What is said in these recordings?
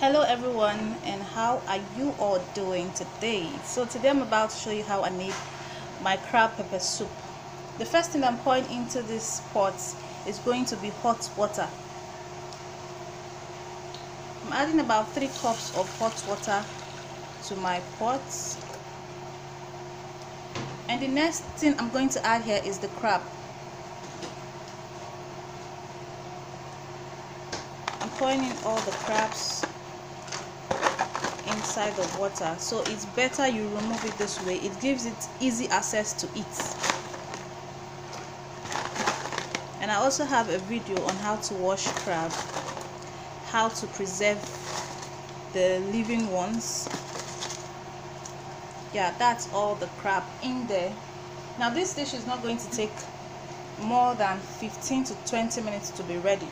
Hello everyone, and how are you all doing today? So today I'm about to show you how I made my crab pepper soup. The first thing I'm pouring into this pot is going to be hot water. I'm adding about 3 cups of hot water to my pot, and the next thing I'm going to add here is the crab. I'm pouring in all the crabs inside the water, so it's better you remove it this way. It gives it easy access to it. And I also have a video on how to wash crab, how to preserve the living ones. Yeah, that's all the crab in there. Now this dish is not going to take more than 15 to 20 minutes to be ready.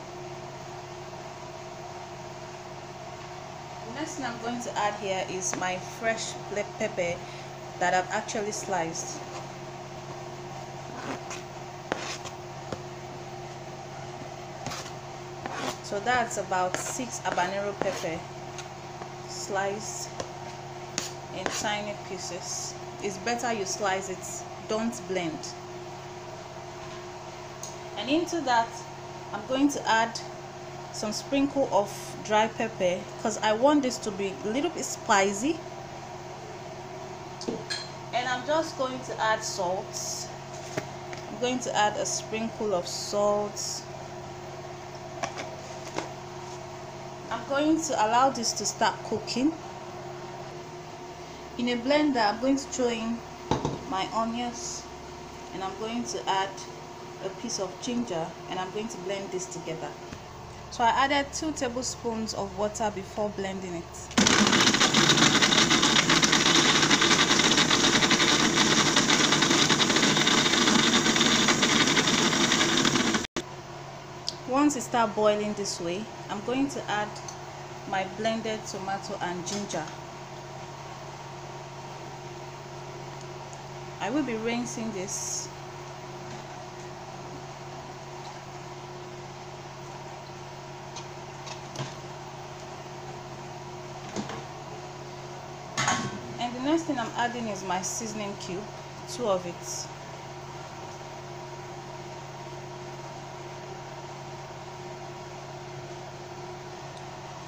Next thing I'm going to add here is my fresh black pepper that I've actually sliced. So that's about 6 habanero pepper sliced in tiny pieces. It's better you slice it, don't blend. And into that I'm going to add some sprinkle of dry pepper because I want this to be a little bit spicy. And I'm just going to add salt. I'm going to add a sprinkle of salt. I'm going to allow this to start cooking. In a blender I'm going to throw in my onions, and I'm going to add a piece of ginger, and I'm going to blend this together. So I added 2 tablespoons of water before blending it. Once it starts boiling this way, I'm going to add my blended tomato and ginger. I will be rinsing this. And the next thing I'm adding is my seasoning cube, 2 of it.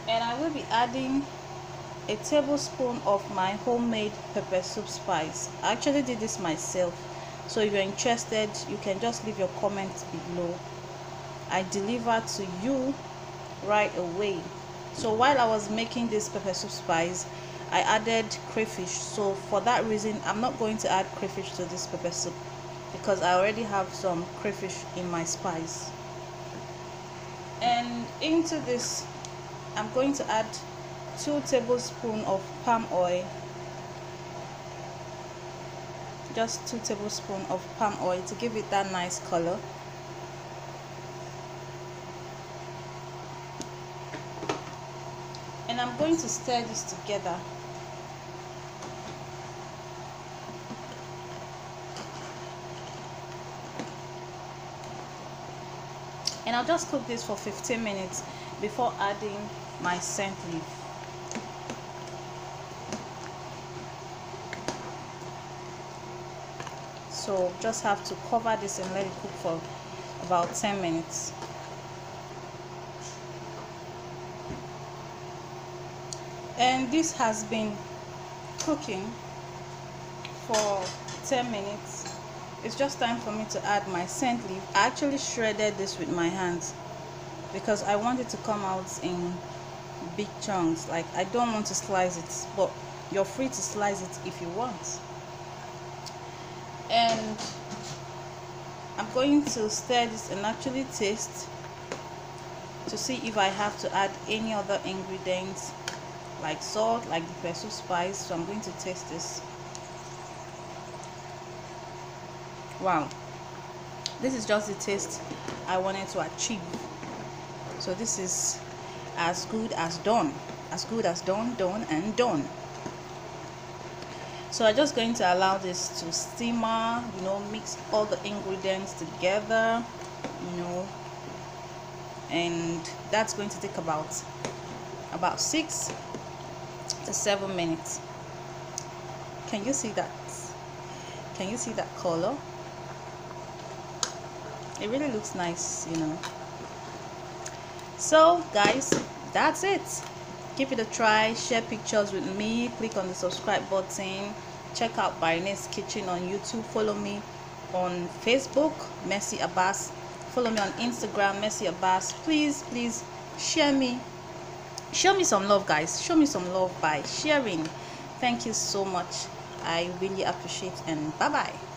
And I will be adding a tablespoon of my homemade pepper soup spice. I actually did this myself, so if you're interested you can just leave your comments below. I deliver to you right away. So while I was making this pepper soup spice, I added crayfish, so for that reason I'm not going to add crayfish to this pepper soup because I already have some crayfish in my spice. And into this I'm going to add 2 tablespoons of palm oil. Just 2 tablespoons of palm oil to give it that nice color. And I'm going to stir this together. And I'll just cook this for 15 minutes before adding my scent leaf. So just have to cover this and let it cook for about 10 minutes. And this has been cooking for 10 minutes. It's just time for me to add my scent leaf. I actually shredded this with my hands because I want it to come out in big chunks. Like, I don't want to slice it, but you're free to slice it if you want. And I'm going to stir this and actually taste to see if I have to add any other ingredients like salt, like the pepper spice. So I'm going to taste this. Wow, this is just the taste I wanted to achieve. So this is as good as done, done and done. So I'm just going to allow this to simmer, mix all the ingredients together, and that's going to take about about 6 to 7 minutes. Can you see that? Can you see that color? It really looks nice, you know. So guys, that's it. Give it a try, share pictures with me, click on the subscribe button, check out Barine'skitchen on YouTube, follow me on Facebook, Mercy Abbas, follow me on Instagram, Mercy Abbas. Please share me, show me some love, guys. Show me some love by sharing. Thank you so much. I really appreciate, and bye bye.